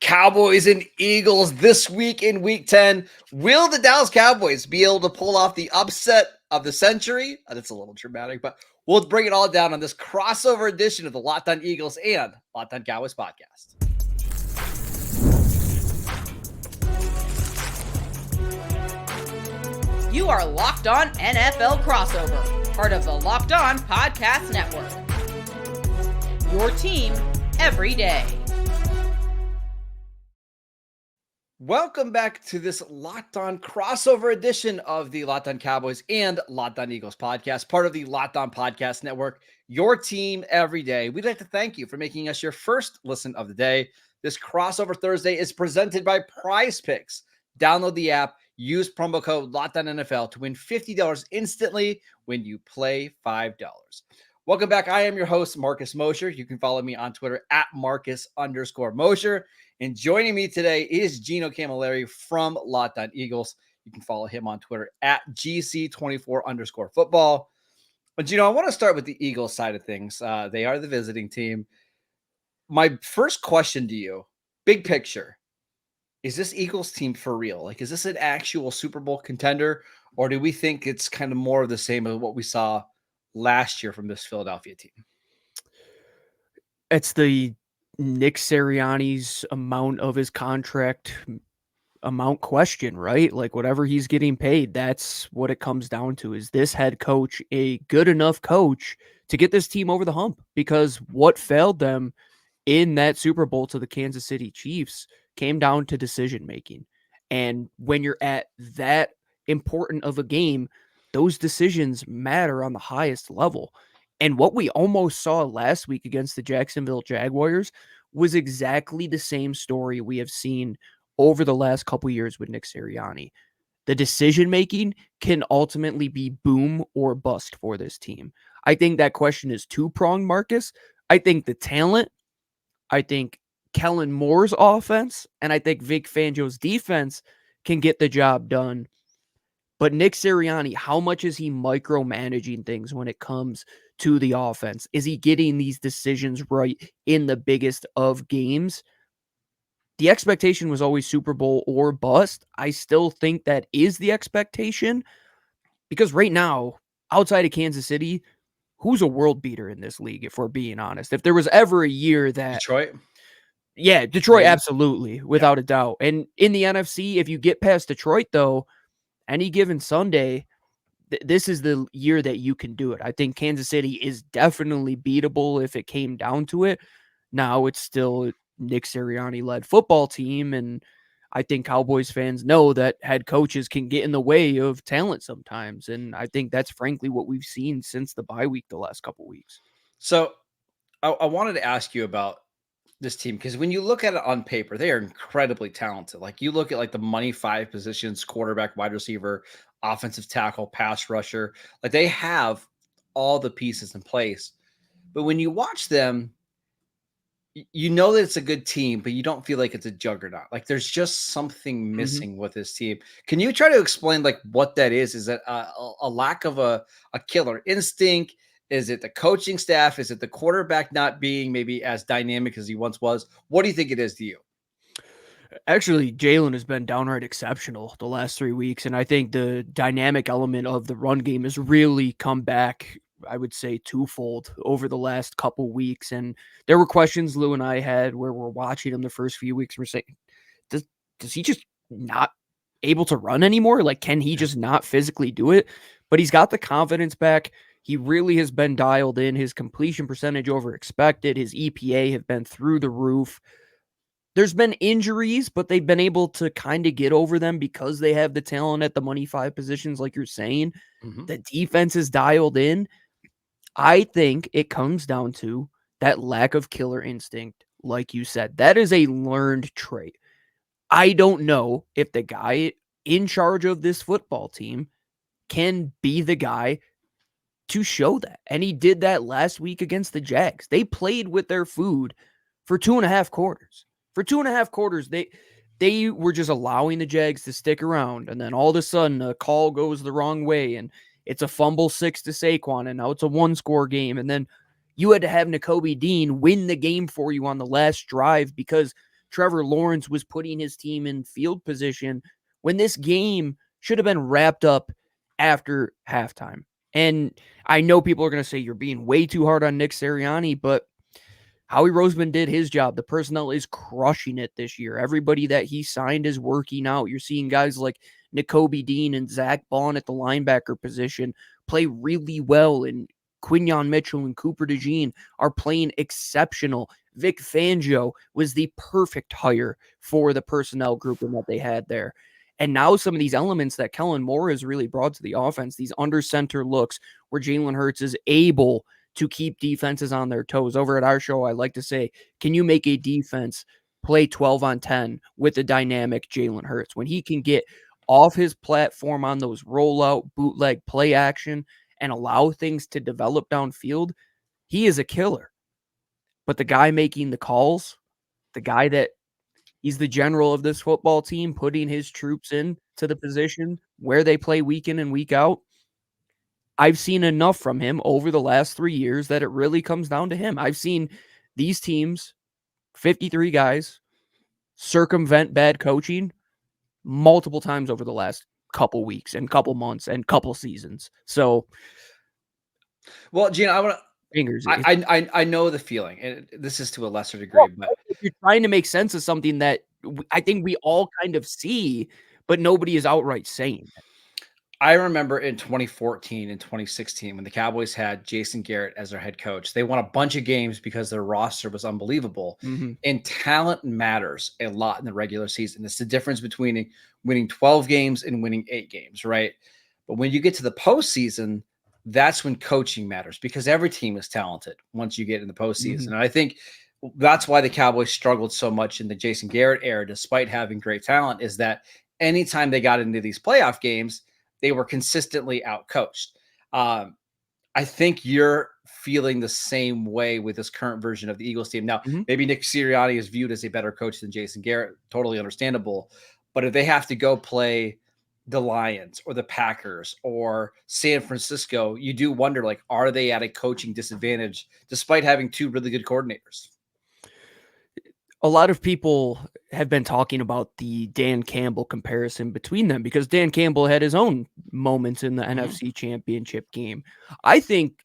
Cowboys and Eagles this week in Week 10. Will the Dallas Cowboys be able to pull off the upset of the century? That's a little dramatic, but we'll bring it all down on this crossover edition of the Locked On Eagles and Locked On Cowboys podcast. You are Locked On NFL Crossover, part of the Locked On Podcast Network. Your team every day. Welcome back to this Locked On crossover edition of the Locked On Cowboys and Locked On Eagles podcast, part of the Locked On Podcast Network, your team every day. We'd like to thank you for making us your first listen of the day. This crossover Thursday is presented by PrizePicks. Download the app, use promo code LOCKEDONNFL to win $50 instantly when you play $5. Welcome back. I am your host, Marcus Mosher. You can follow me on Twitter at Marcus_Mosher. And joining me today is Gino Camilleri from Locked On Eagles. You can follow him on Twitter at GC24_football. But Gino, I want to start with the Eagles side of things. They are the visiting team. My first question to you, big picture, is this Eagles team for real? Like, is this an actual Super Bowl contender? Or do we think it's kind of more of the same as what we saw last year from this Philadelphia team? It's the Nick Sirianni's amount of his contract amount question, right? Like whatever he's getting paid, that's what it comes down to. Is this head coach a good enough coach to get this team over the hump? Because what failed them in that Super Bowl to the Kansas City Chiefs came down to decision making. And when you're at that important of a game, those decisions matter on the highest level. And what we almost saw last week against the Jacksonville Jaguars was exactly the same story we have seen over the last couple years with Nick Sirianni. The decision-making can ultimately be boom or bust for this team. I think that question is two-pronged, Marcus. I think the talent, I think Kellen Moore's offense, and I think Vic Fangio's defense can get the job done. But Nick Sirianni, how much is he micromanaging things when it comes to the offense? Is he getting these decisions right in the biggest of games? The expectation was always Super Bowl or bust. I still think that is the expectation because right now, outside of Kansas City, who's a world beater in this league, if we're being honest? If there was ever a year that... Detroit? Yeah, Detroit, absolutely, without a doubt. And in the NFC, if you get past Detroit, though, any given Sunday, this is the year that you can do it. I think Kansas City is definitely beatable if it came down to it. Now it's still Nick Sirianni-led football team, and I think Cowboys fans know that head coaches can get in the way of talent sometimes, and I think that's frankly what we've seen since the bye week the last couple weeks. So I wanted to ask you about this team, because when you look at it on paper, they are incredibly talented. Like you look at like the money five positions, quarterback, wide receiver, offensive tackle, pass rusher, like they have all the pieces in place. But when you watch them, you know that it's a good team, but you don't feel like it's a juggernaut. Like there's just something missing with this team. Can you try to explain like what that is? Is that a lack of a killer instinct? Is it the coaching staff? Is it the quarterback not being maybe as dynamic as he once was? What do you think it is to you? Actually, Jalen has been downright exceptional the last 3 weeks, and I think the dynamic element of the run game has really come back, I would say, twofold over the last couple weeks. And there were questions Lou and I had where we're watching him the first few weeks. We're saying, does he just not able to run anymore? Like, can he just not physically do it? But he's got the confidence back. He really has been dialed in. His completion percentage over expected. His EPA have been through the roof. There's been injuries, but they've been able to kind of get over them because they have the talent at the money five positions, like you're saying. The defense is dialed in. I think it comes down to that lack of killer instinct, like you said. That is a learned trait. I don't know if the guy in charge of this football team can be the guy to show that. And he did that last week against the Jags. They played with their food for 2.5 quarters. For 2.5 quarters, they were just allowing the Jags to stick around. And then all of a sudden, a call goes the wrong way, and it's a fumble 6 to Saquon, and now it's a one-score game. And then you had to have Nakobe Dean win the game for you on the last drive because Trevor Lawrence was putting his team in field position when this game should have been wrapped up after halftime. And I know people are going to say you're being way too hard on Nick Sirianni, but Howie Roseman did his job. The personnel is crushing it this year. Everybody that he signed is working out. You're seeing guys like Nakobe Dean and Zach Bond at the linebacker position play really well, and Quinyon Mitchell and Cooper DeJean are playing exceptional. Vic Fangio was the perfect hire for the personnel grouping that they had there. And now some of these elements that Kellen Moore has really brought to the offense, these under center looks where Jalen Hurts is able to keep defenses on their toes. Over at our show, I like to say, can you make a defense play 12 on 10 with a dynamic Jalen Hurts? When he can get off his platform on those rollout, bootleg play action and allow things to develop downfield, he is a killer. But the guy making the calls, the guy that he's the general of this football team, putting his troops in to the position where they play week in and week out, I've seen enough from him over the last 3 years that it really comes down to him. I've seen these teams, 53 guys, circumvent bad coaching multiple times over the last couple weeks and couple months and couple seasons. So, well, Gina, I want to. fingers. I know the feeling, and this is to a lesser degree, but You're trying to make sense of something that I think we all kind of see, but nobody is outright saying it. I remember in 2014 and 2016 when the Cowboys had Jason Garrett as their head coach. They won a bunch of games because their roster was unbelievable. Mm-hmm. And talent matters a lot in the regular season. It's the difference between winning 12 games and winning 8 games, right? But when you get to the postseason, that's when coaching matters because every team is talented once you get in the postseason. Mm-hmm. And I think that's why the Cowboys struggled so much in the Jason Garrett era, despite having great talent, is that anytime they got into these playoff games, they were consistently outcoached. I think you're feeling the same way with this current version of the Eagles team. Now, maybe Nick Sirianni is viewed as a better coach than Jason Garrett. Totally understandable. But if they have to go play the Lions or the Packers or San Francisco, you do wonder, like, are they at a coaching disadvantage despite having 2 really good coordinators? A lot of people have been talking about the Dan Campbell comparison between them because Dan Campbell had his own moments in the NFC Championship game. I think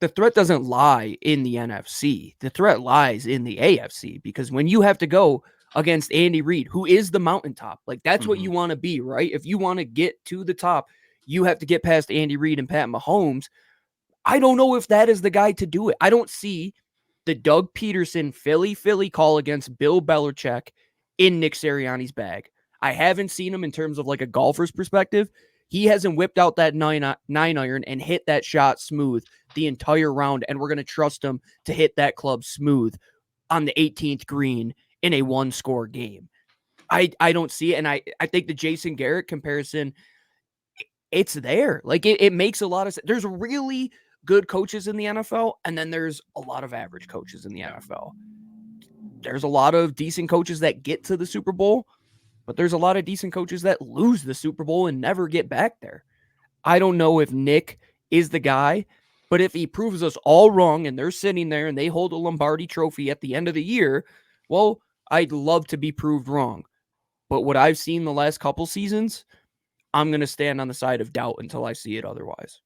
the threat doesn't lie in the NFC. The threat lies in the AFC because when you have to go against Andy Reid, who is the mountaintop, like that's what you want to be, right? If you want to get to the top, you have to get past Andy Reid and Pat Mahomes. I don't know if that is the guy to do it. I don't see the Doug Peterson Philly call against Bill Belichick in Nick Sirianni's bag. I haven't seen him in terms of like a golfer's perspective. He hasn't whipped out that nine iron and hit that shot smooth the entire round, and we're going to trust him to hit that club smooth on the 18th green in a 1-score game. I don't see it, and I think the Jason Garrett comparison, it's there. Like it makes a lot of sense. There's really good coaches in the NFL, and then there's a lot of average coaches in the NFL. There's a lot of decent coaches that get to the Super Bowl, but there's a lot of decent coaches that lose the Super Bowl and never get back there. I don't know if Nick is the guy, but if he proves us all wrong and they're sitting there and they hold a Lombardi trophy at the end of the year, well, I'd love to be proved wrong. But what I've seen the last couple seasons, I'm going to stand on the side of doubt until I see it otherwise.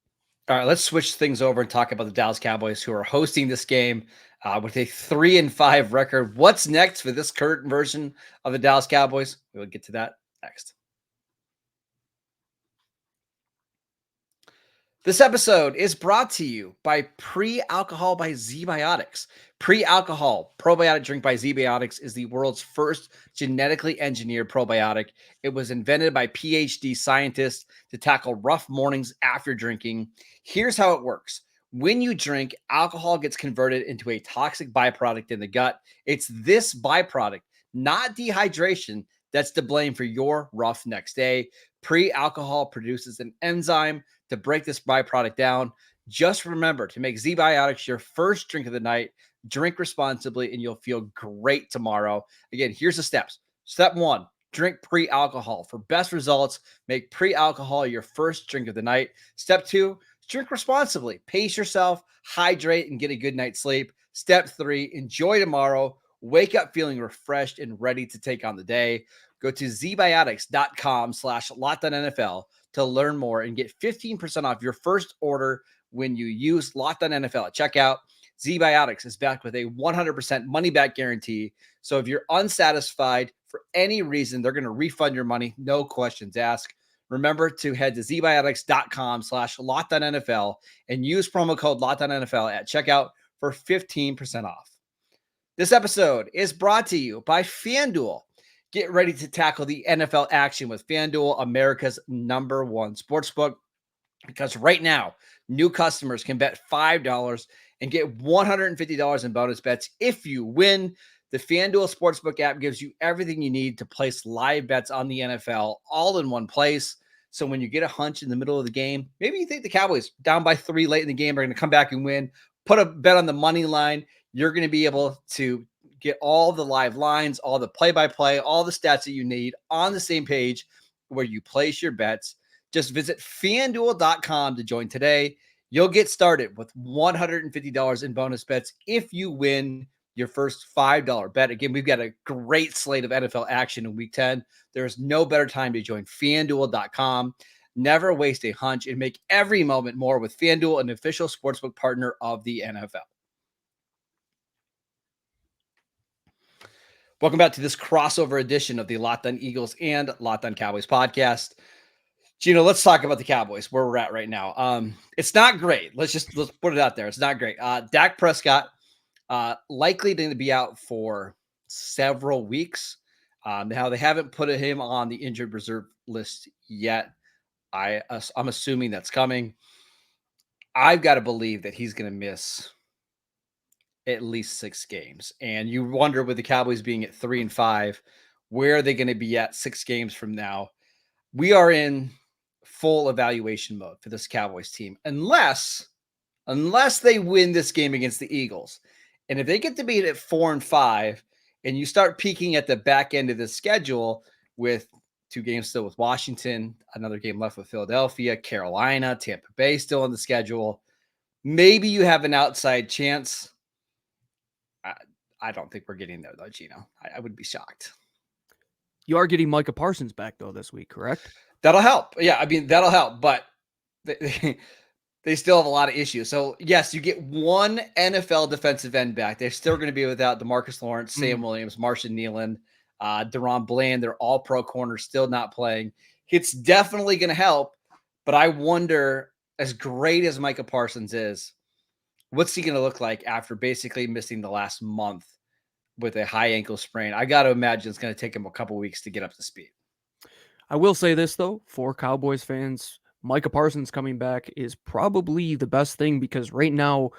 All right, let's switch things over and talk about the Dallas Cowboys, who are hosting this game with a 3-5 record. What's next for this current version of the Dallas Cowboys? We'll get to that next. This episode is brought to you by Pre-Alcohol by ZBiotics. Pre-Alcohol probiotic drink by ZBiotics is the world's first genetically engineered probiotic. It was invented by PhD scientists to tackle rough mornings after drinking. Here's how it works. When you drink, alcohol gets converted into a toxic byproduct in the gut. It's this byproduct, not dehydration, that's to blame for your rough next day. Pre-Alcohol produces an enzyme to break this byproduct down. Just remember to make ZBiotics your first drink of the night. Drink responsibly and you'll feel great tomorrow. Again, here's the steps. Step 1, drink pre-alcohol. For best results, make pre-alcohol your first drink of the night. Step 2, drink responsibly. Pace yourself, hydrate, and get a good night's sleep. Step 3, enjoy tomorrow. Wake up feeling refreshed and ready to take on the day. Go to zbiotics.com/LockedOnNFL to learn more and get 15% off your first order when you use LockedOnNFL at checkout. ZBiotics is backed with a 100% money-back guarantee. So if you're unsatisfied for any reason, they're going to refund your money. No questions asked. Remember to head to zbiotics.com/LockedOnNFL and use promo code LockedOnNFL at checkout for 15% off. This episode is brought to you by FanDuel. Get ready to tackle the NFL action with FanDuel, America's #1 sportsbook. Because right now, new customers can bet $5 and get $150 in bonus bets if you win. The FanDuel Sportsbook app gives you everything you need to place live bets on the NFL all in one place. So when you get a hunch in the middle of the game, maybe you think the Cowboys down by 3 late in the game are going to come back and win, put a bet on the money line. You're going to be able to get all the live lines, all the play-by-play, all the stats that you need on the same page where you place your bets. Just visit FanDuel.com to join today. You'll get started with $150 in bonus bets if you win your first $5 bet. Again, we've got a great slate of NFL action in Week 10. There is no better time to join FanDuel.com. Never waste a hunch and make every moment more with FanDuel, an official sportsbook partner of the NFL. Welcome back to this crossover edition of the Locked On Eagles and Locked On Cowboys podcast. Gino, let's talk about the Cowboys, where we're at right now. It's not great. Let's put it out there. It's not great. Dak Prescott likely going to be out for several weeks. Now they haven't put him on the injured reserve list yet. I'm assuming that's coming. I've got to believe that he's going to miss at least 6 games. And you wonder, with the Cowboys being at 3-5, where are they going to be at 6 games from now? We are in full evaluation mode for this Cowboys team, unless they win this game against the Eagles. And if they get to be at 4-5 and you start peeking at the back end of the schedule with 2 games still with Washington, another game left with Philadelphia, Carolina, Tampa Bay still on the schedule, maybe you have an outside chance. I don't think we're getting there, though, Gino. I would be shocked. You are getting Micah Parsons back, though, this week, correct? That'll help. Yeah, I mean, that'll help. But they still have a lot of issues. So, yes, you get one NFL defensive end back. They're still going to be without DeMarcus Lawrence, Sam Williams, Marshawn Nealon, Deron Bland. They're all pro corners still not playing. It's definitely going to help. But I wonder, as great as Micah Parsons is, what's he going to look like after basically missing the last month with a high ankle sprain? I got to imagine it's going to take him a couple weeks to get up to speed. I will say this, though, for Cowboys fans, Micah Parsons coming back is probably the best thing, because right now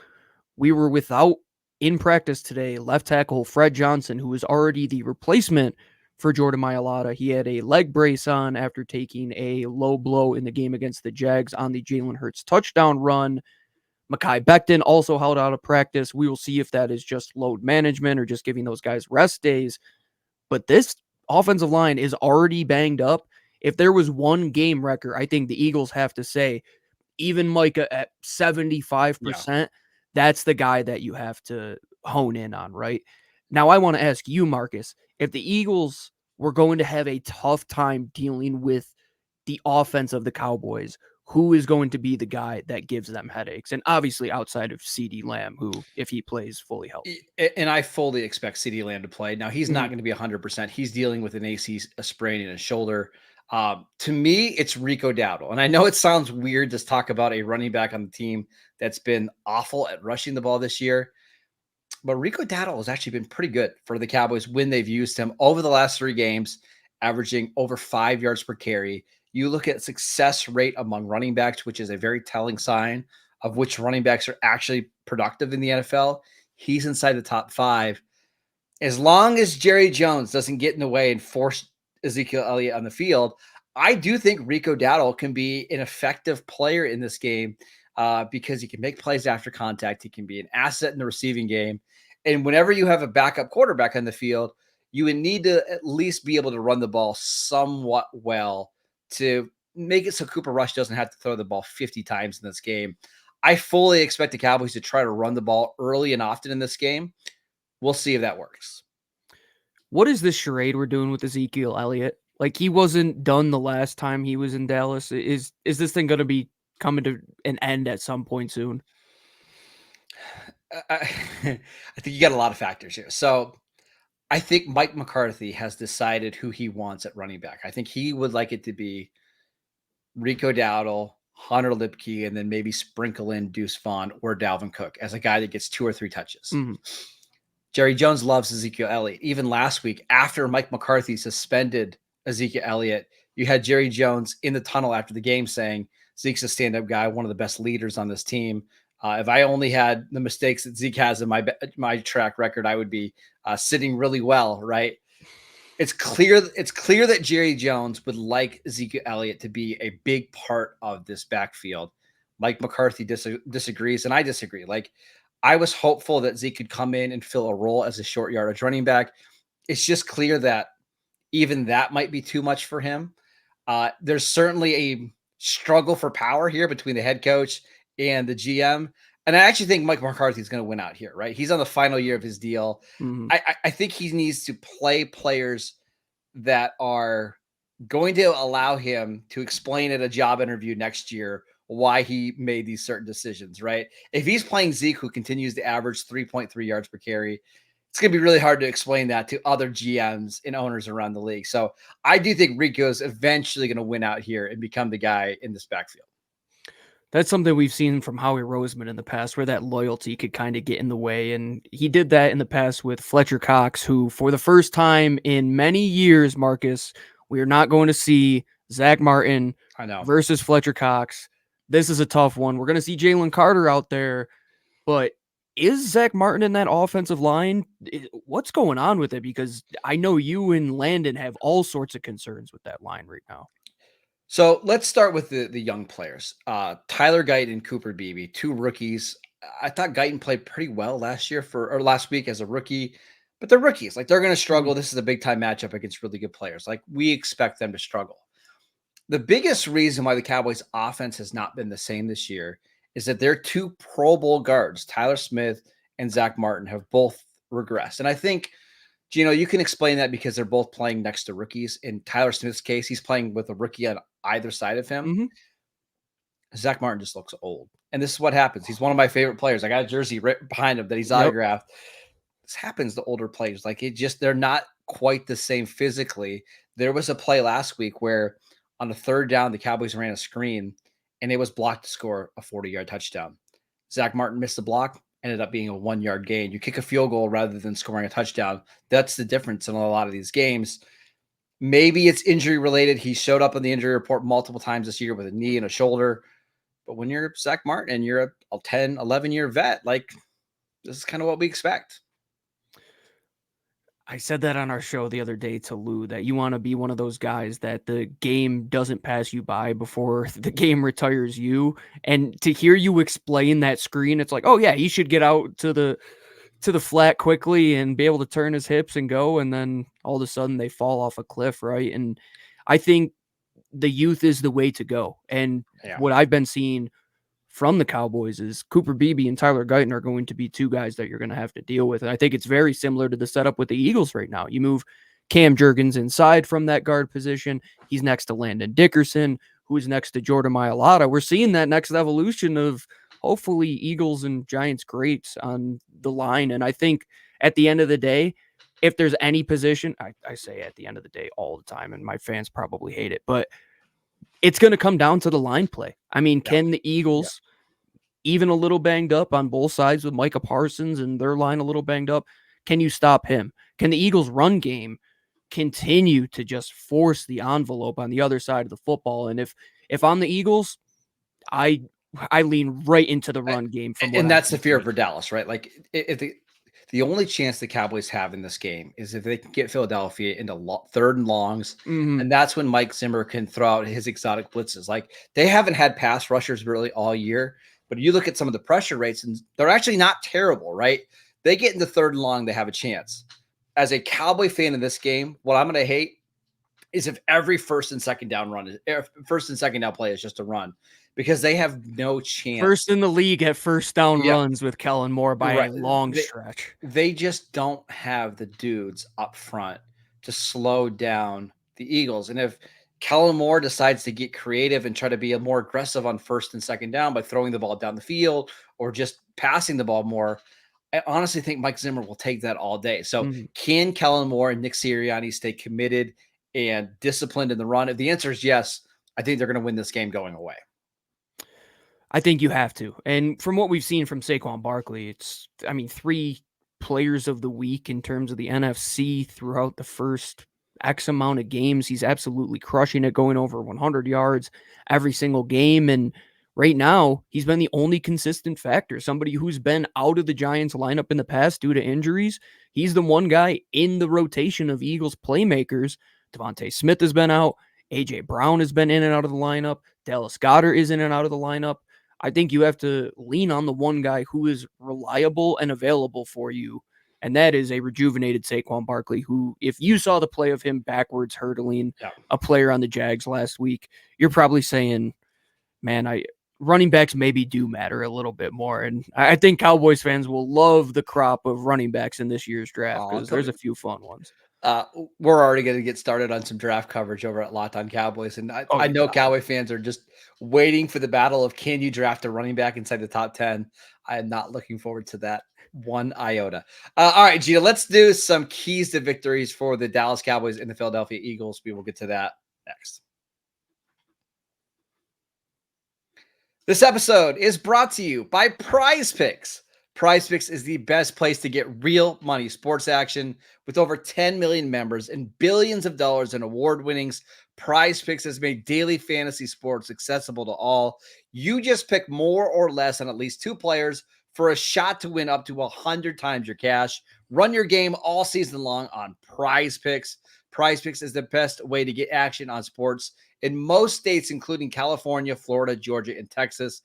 we were without, in practice today, left tackle Fred Johnson, who is already the replacement for Jordan Mailata. He had a leg brace on after taking a low blow in the game against the Jags on the Jalen Hurts touchdown run. Mekhi Becton also held out of practice. We will see if that is just load management or just giving those guys rest days. But this offensive line is already banged up. If there was one game wrecker, I think the Eagles have to say, even Micah at 75%, that's the guy that you have to hone in on, right? Now, I want to ask you, Marcus, if the Eagles were going to have a tough time dealing with the offense of the Cowboys, who is going to be the guy that gives them headaches? And obviously outside of CeeDee Lamb, who, if he plays fully healthy. And I fully expect CeeDee Lamb to play. Now, he's not going to be 100%. He's dealing with a sprain in his shoulder. To me, it's Rico Dowdle. And I know it sounds weird to talk about a running back on the team that's been awful at rushing the ball this year, but Rico Dowdle has actually been pretty good for the Cowboys when they've used him over the last 3 games, averaging over 5 yards per carry. You look at success rate among running backs, which is a very telling sign of which running backs are actually productive in the NFL. He's inside the top 5. As long as Jerry Jones doesn't get in the way and force Ezekiel Elliott on the field, I do think Rico Dowdle can be an effective player in this game because he can make plays after contact. He can be an asset in the receiving game. And whenever you have a backup quarterback on the field, you would need to at least be able to run the ball somewhat well to make it so Cooper Rush doesn't have to throw the ball 50 times in this game. I fully expect the Cowboys to try to run the ball early and often in this game. We'll see if that works. What is this charade we're doing with Ezekiel Elliott? Like, he wasn't done the last time he was in Dallas. Is this thing going to be coming to an end at some point soon? I, I think you got a lot of factors here. So I think Mike McCarthy has decided who he wants at running back. I think he would like it to be Rico Dowdle, Hunter Lipke, and then maybe sprinkle in Deuce Vaughn or Dalvin Cook as a guy that gets 2 or 3 touches. Mm-hmm. Jerry Jones loves Ezekiel Elliott. Even last week, after Mike McCarthy suspended Ezekiel Elliott, you had Jerry Jones in the tunnel after the game saying, Zeke's a stand-up guy, one of the best leaders on this team. If I only had the mistakes that Zeke has in my track record, I would be sitting really well, right? It's clear that Jerry Jones would like Ezekiel Elliott to be a big part of this backfield. Mike McCarthy disagrees, and I disagree. Like, I was hopeful that Zeke could come in and fill a role as a short yardage running back. It's just clear that even that might be too much for him. There's certainly a struggle for power here between the head coach and the GM. And I actually think Mike McCarthy is going to win out here, right? He's on the final year of his deal. Mm-hmm. I think he needs to play players that are going to allow him to explain at a job interview next year why he made these certain decisions, right? If he's playing Zeke, who continues to average 3.3 yards per carry, it's going to be really hard to explain that to other GMs and owners around the league. So I do think Rico's eventually going to win out here and become the guy in this backfield. That's something we've seen from Howie Roseman in the past, where that loyalty could kind of get in the way. And he did that in the past with Fletcher Cox, who for the first time in many years, Marcus, we are not going to see Zach Martin versus Fletcher Cox. This is a tough one. We're going to see Jalen Carter out there, but is Zach Martin in that offensive line? What's going on with it? Because I know you and Landon have all sorts of concerns with that line right now. So let's start with the young players. Tyler Guyton and Cooper Beebe, 2 rookies. I thought Guyton played pretty well last week as a rookie, but they're rookies. Like, they're going to struggle. This is a big time matchup against really good players. Like, we expect them to struggle. The biggest reason why the Cowboys offense has not been the same this year is that their 2 Pro Bowl guards, Tyler Smith and Zach Martin, have both regressed. And I think, Gino, you can explain that because they're both playing next to rookies. In Tyler Smith's case, he's playing with a rookie on either side of him. Mm-hmm. Zach Martin just looks old. And this is what happens. He's one of my favorite players. I got a jersey right behind him that he's autographed. This happens to older players. Like, they're not quite the same physically. There was a play last week where on the 3rd down, the Cowboys ran a screen and it was blocked to score a 40-yard touchdown. Zach Martin missed the block, ended up being a 1-yard gain. You kick a field goal rather than scoring a touchdown. That's the difference in a lot of these games. Maybe it's injury related. He showed up on the injury report multiple times this year with a knee and a shoulder. But when you're Zach Martin and you're a 10, 11-year vet, like, this is kind of what we expect. I said that on our show the other day to Lou, that you want to be one of those guys that the game doesn't pass you by before the game retires you. And to hear you explain that screen, it's like, oh yeah, he should get out to the flat quickly and be able to turn his hips and go. And then all of a sudden they fall off a cliff. Right. And I think the youth is the way to go. And what I've been seeing from the Cowboys is Cooper Beebe and Tyler Guyton are going to be 2 guys that you're going to have to deal with. And I think it's very similar to the setup with the Eagles right now. You move Cam Jurgens inside from that guard position. He's next to Landon Dickerson, who is next to Jordan Mailata. We're seeing that next evolution of hopefully Eagles and Giants greats on the line. And I think at the end of the day, if there's any position, I say at the end of the day all the time, and my fans probably hate it, but it's going to come down to the line play. I mean, can the Eagles, even a little banged up on both sides with Micah Parsons and their line a little banged up, can you stop him? Can the Eagles' run game continue to just force the envelope on the other side of the football? And if I'm the Eagles, I lean right into the run game. And that's the fear for Dallas, right? Like, if the only chance the Cowboys have in this game is if they can get Philadelphia into 3rd and longs, and that's when Mike Zimmer can throw out his exotic blitzes. Like, they haven't had pass rushers really all year, but you look at some of the pressure rates, and they're actually not terrible, right? They get into 3rd and long, they have a chance. As a Cowboy fan in this game, what I'm going to hate is if every first and second down play is just a run, because they have no chance. First in the league at first down Yep. runs with Kellen Moore by a Right. long stretch. They just don't have the dudes up front to slow down the Eagles. And if Kellen Moore decides to get creative and try to be a more aggressive on first and second down by throwing the ball down the field or just passing the ball more, I honestly think Mike Zimmer will take that all day. So can Kellen Moore and Nick Sirianni stay committed and disciplined in the run? If the answer is yes, I think they're going to win this game going away. I think you have to. And from what we've seen from Saquon Barkley, it's, 3 players of the week in terms of the NFC throughout the first X amount of games. He's absolutely crushing it, going over 100 yards every single game. And right now, he's been the only consistent factor. Somebody who's been out of the Giants lineup in the past due to injuries. He's the one guy in the rotation of Eagles playmakers. Devontae Smith has been out. A.J. Brown has been in and out of the lineup. Dallas Goedert is in and out of the lineup. I think you have to lean on the one guy who is reliable and available for you, and that is a rejuvenated Saquon Barkley, who, if you saw the play of him backwards hurdling a player on the Jags last week, you're probably saying, man, running backs maybe do matter a little bit more. And I think Cowboys fans will love the crop of running backs in this year's draft because there's a few fun ones. We're already going to get started on some draft coverage over at Locked On Cowboys. And I know Cowboy fans are just waiting for the battle of can you draft a running back inside the top 10? I am not looking forward to that one iota. All right, Gina, let's do some keys to victories for the Dallas Cowboys and the Philadelphia Eagles. We will get to that next. This episode is brought to you by PrizePicks. PrizePicks is the best place to get real money sports action. With over 10 million members and billions of dollars in award winnings, PrizePicks has made daily fantasy sports accessible to all. You just pick more or less on at least 2 players for a shot to win up to 100 times your cash. Run your game all season long on PrizePicks. PrizePicks is the best way to get action on sports in most states, including California, Florida, Georgia, and Texas.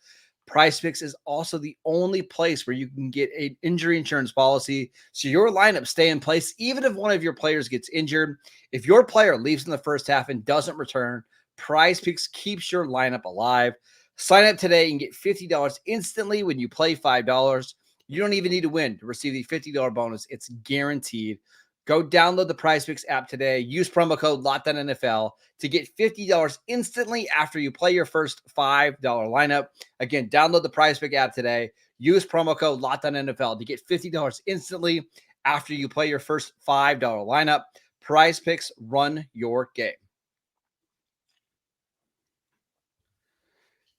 PrizePicks is also the only place where you can get an injury insurance policy, so your lineup stay in place even if one of your players gets injured. If your player leaves in the first half and doesn't return, PrizePicks keeps your lineup alive. Sign up today and get $50 instantly when you play $5. You don't even need to win to receive the $50 bonus. It's guaranteed. Go download the PrizePicks app today. Use promo code LOCKEDONNFL to get $50 instantly after you play your first $5 lineup. Again, download the PrizePicks app today. Use promo code LOCKEDONNFL to get $50 instantly after you play your first $5 lineup. PrizePicks, run your game.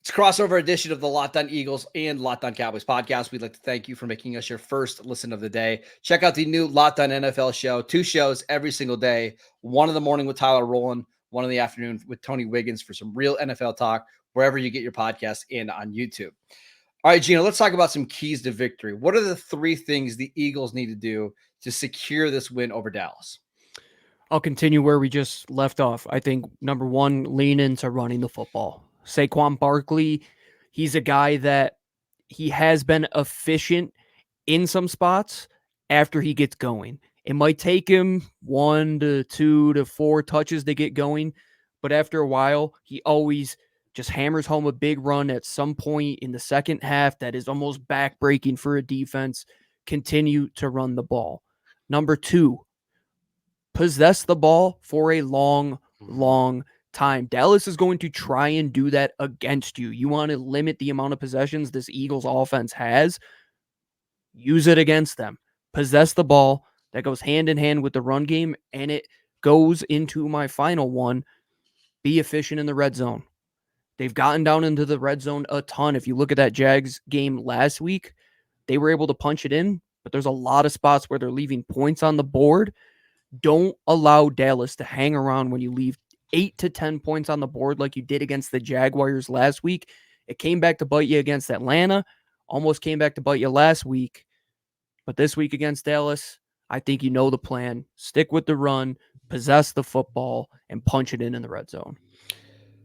It's a crossover edition of the Locked On Eagles and Locked On Cowboys podcast. We'd like to thank you for making us your first listen of the day. Check out the new Locked On NFL show. 2 shows every single day. 1 in the morning with Tyler Rowland, 1 in the afternoon with Tony Wiggins for some real NFL talk, wherever you get your podcasts and on YouTube. All right, Gina, let's talk about some keys to victory. What are the 3 things the Eagles need to do to secure this win over Dallas? I'll continue where we just left off. I think, number 1, lean into running the football. Saquon Barkley, he's a guy that he has been efficient in some spots after he gets going. It might take him 1 to 2 to 4 touches to get going, but after a while, he always just hammers home a big run at some point in the second half that is almost backbreaking for a defense. Continue to run the ball. Number 2, possess the ball for a long time. Dallas is going to try and do that against you. You want to limit the amount of possessions this Eagles offense has. Use it against them. Possess the ball. That goes hand in hand with the run game, and it goes into my final one. Be efficient in the red zone. They've gotten down into the red zone a ton. If you look at that Jags game last week, they were able to punch it in, but there's a lot of spots where they're leaving points on the board. Don't allow Dallas to hang around when you leave 8 to 10 points on the board like you did against the Jaguars last week. It came back to bite you against Atlanta, almost came back to bite you last week. But this week against Dallas, I think you know the plan. Stick with the run, possess the football, and punch it in the red zone.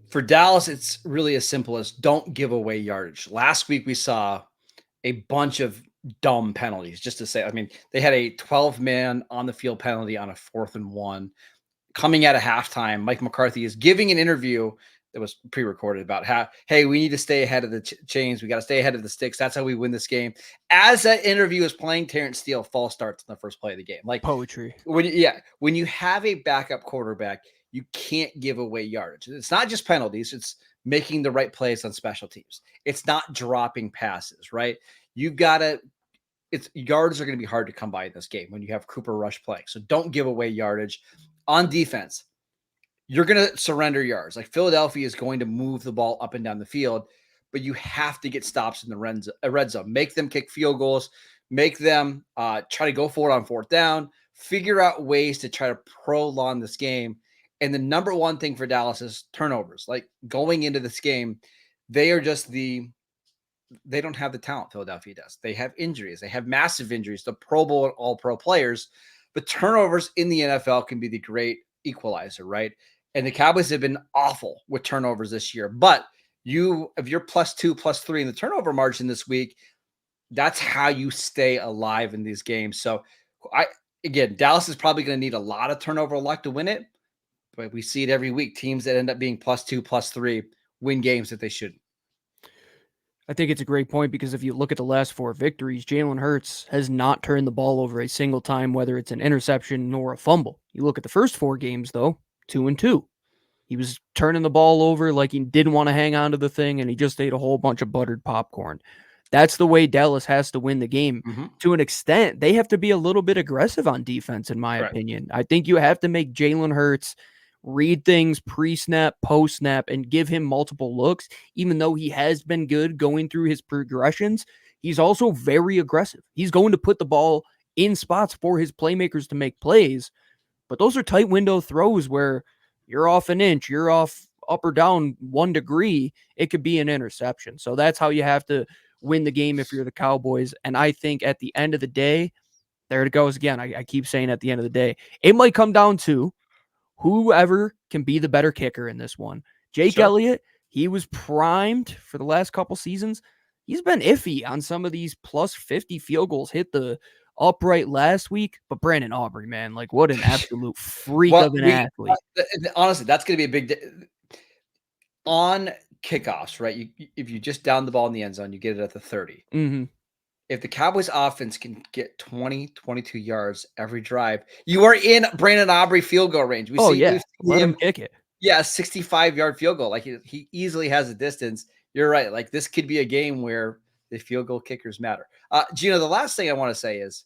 For Dallas, it's really as simple as don't give away yardage. Last week we saw a bunch of dumb penalties, just to say. They had a 12-man on the field penalty on a 4th and 1. Coming out of halftime, Mike McCarthy is giving an interview that was pre-recorded about how, hey, we need to stay ahead of the chains. We got to stay ahead of the sticks. That's how we win this game. As that interview is playing, Terrence Steele false starts in the first play of the game. Like Poetry. When you have a backup quarterback, you can't give away yardage. It's not just penalties. It's making the right plays on special teams. It's not dropping passes, right? You've got to, yards are going to be hard to come by in this game when you have Cooper Rush playing. So don't give away yardage. On defense, you're going to surrender yards. Like Philadelphia is going to move the ball up and down the field, but you have to get stops in the red zone. Make them kick field goals. Make them try to go for it on fourth down. Figure out ways to try to prolong this game. And the number one thing for Dallas is turnovers. Like going into this game, they are just they don't have the talent Philadelphia does. They have injuries. They have massive injuries. The Pro Bowl and All-Pro players. But turnovers in the NFL can be the great equalizer, right? And the Cowboys have been awful with turnovers this year. But if you're +2, +3 in the turnover margin this week, that's how you stay alive in these games. So Dallas is probably going to need a lot of turnover luck to win it. But we see it every week. Teams that end up being +2, +3 win games that they shouldn't. I think it's a great point because if you look at the last 4 victories, Jalen Hurts has not turned the ball over a single time, whether it's an interception nor a fumble. You look at the first 4 games, though, 2-2. He was turning the ball over like he didn't want to hang on to the thing, and he just ate a whole bunch of buttered popcorn. That's the way Dallas has to win the game. Mm-hmm. To an extent, they have to be a little bit aggressive on defense, in my opinion. I think you have to make Jalen Hurts read things pre-snap, post-snap, and give him multiple looks. Even though he has been good going through his progressions, he's also very aggressive. He's going to put the ball in spots for his playmakers to make plays, but those are tight window throws where you're off an inch, you're off up or down 1 degree, it could be an interception. So that's how you have to win the game if you're the Cowboys. And I think at the end of the day, there it goes again. I keep saying at the end of the day, it might come down to whoever can be the better kicker in this one. Jake Elliott, he was primed for the last couple seasons. He's been iffy on some of these +50 field goals, hit the upright last week. But Brandon Aubrey, man, like what an absolute freak of an athlete. Honestly, that's going to be a big on kickoffs, right? If you just down the ball in the end zone, you get it at the 30. Mm-hmm. If the Cowboys offense can get 20, 22 yards every drive, you are in Brandon Aubrey field goal range. Let him kick it. Yeah, 65-yard field goal. Like he easily has a distance. You're right. Like this could be a game where the field goal kickers matter. Gino, the last thing I want to say is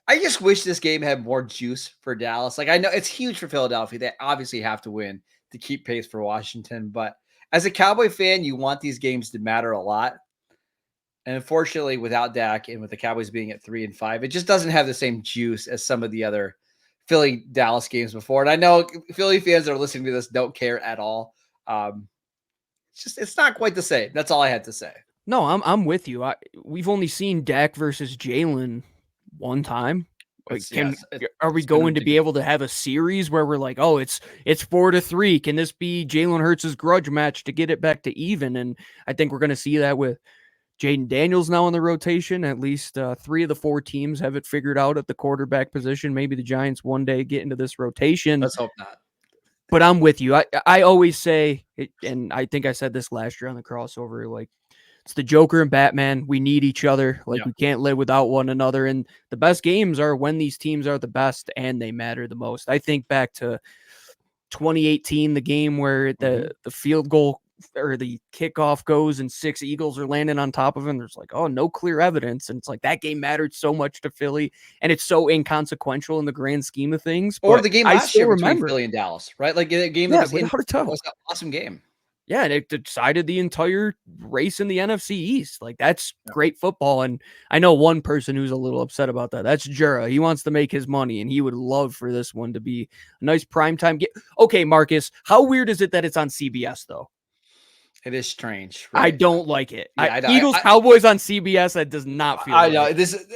I just wish this game had more juice for Dallas. Like I know it's huge for Philadelphia. They obviously have to win to keep pace for Washington. But as a Cowboy fan, you want these games to matter a lot. And unfortunately, without Dak and with the Cowboys being at 3-5, it just doesn't have the same juice as some of the other Philly-Dallas games before. And I know Philly fans that are listening to this don't care at all. It's not quite the same. That's all I had to say. No, I'm with you. We've only seen Dak versus Jalen one time. Like, are we going to be able to have a series where we're like, oh, it's 4-3? Can this be Jalen Hurts' grudge match to get it back to even? And I think we're going to see that with Jaden Daniels now in the rotation. At least 3 of the 4 teams have it figured out at the quarterback position. Maybe the Giants one day get into this rotation. Let's hope not. But I'm with you. I always say, and I think I said this last year on the crossover, like, it's the Joker and Batman. We need each other. Like, we can't live without one another. And the best games are when these teams are the best and they matter the most. I think back to 2018, the game where the field goal or the kickoff goes and 6 Eagles are landing on top of him. There's like, oh, no clear evidence. And it's like that game mattered so much to Philly, and it's so inconsequential in the grand scheme of things. Or the game last year between Philly and Dallas, right? Like a game that was an awesome game. Yeah, and it decided the entire race in the NFC East. Like, that's great football. And I know one person who's a little upset about that. That's Jura. He wants to make his money, and he would love for this one to be a nice primetime game. Okay, Marcus, how weird is it that it's on CBS, though? It is strange. Right? I don't like it. Eagles Cowboys on CBS, that does not feel I know.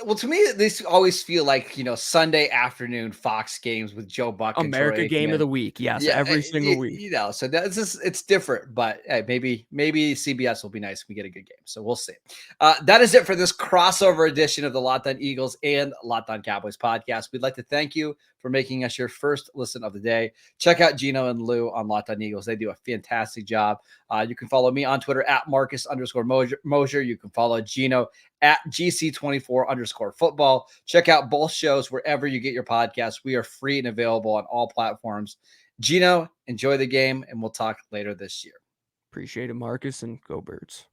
Well, to me, this always feel like, Sunday afternoon Fox games with Joe Buck. America game of the week. Yes, every single week. So that's just, it's different, but maybe CBS will be nice if we get a good game. So we'll see. That is it for this crossover edition of the Locked On Eagles and Locked On Cowboys podcast. We'd like to thank you for making us your first listen of the day. Check out Gino and Lou on Locked On Eagles. They do a fantastic job. You can follow me on Twitter at Marcus_Mosier. You can follow Gino at GC24_football. Check out both shows wherever you get your podcasts. We are free and available on all platforms. Gino, enjoy the game, and we'll talk later this year. Appreciate it, Marcus, and go Birds.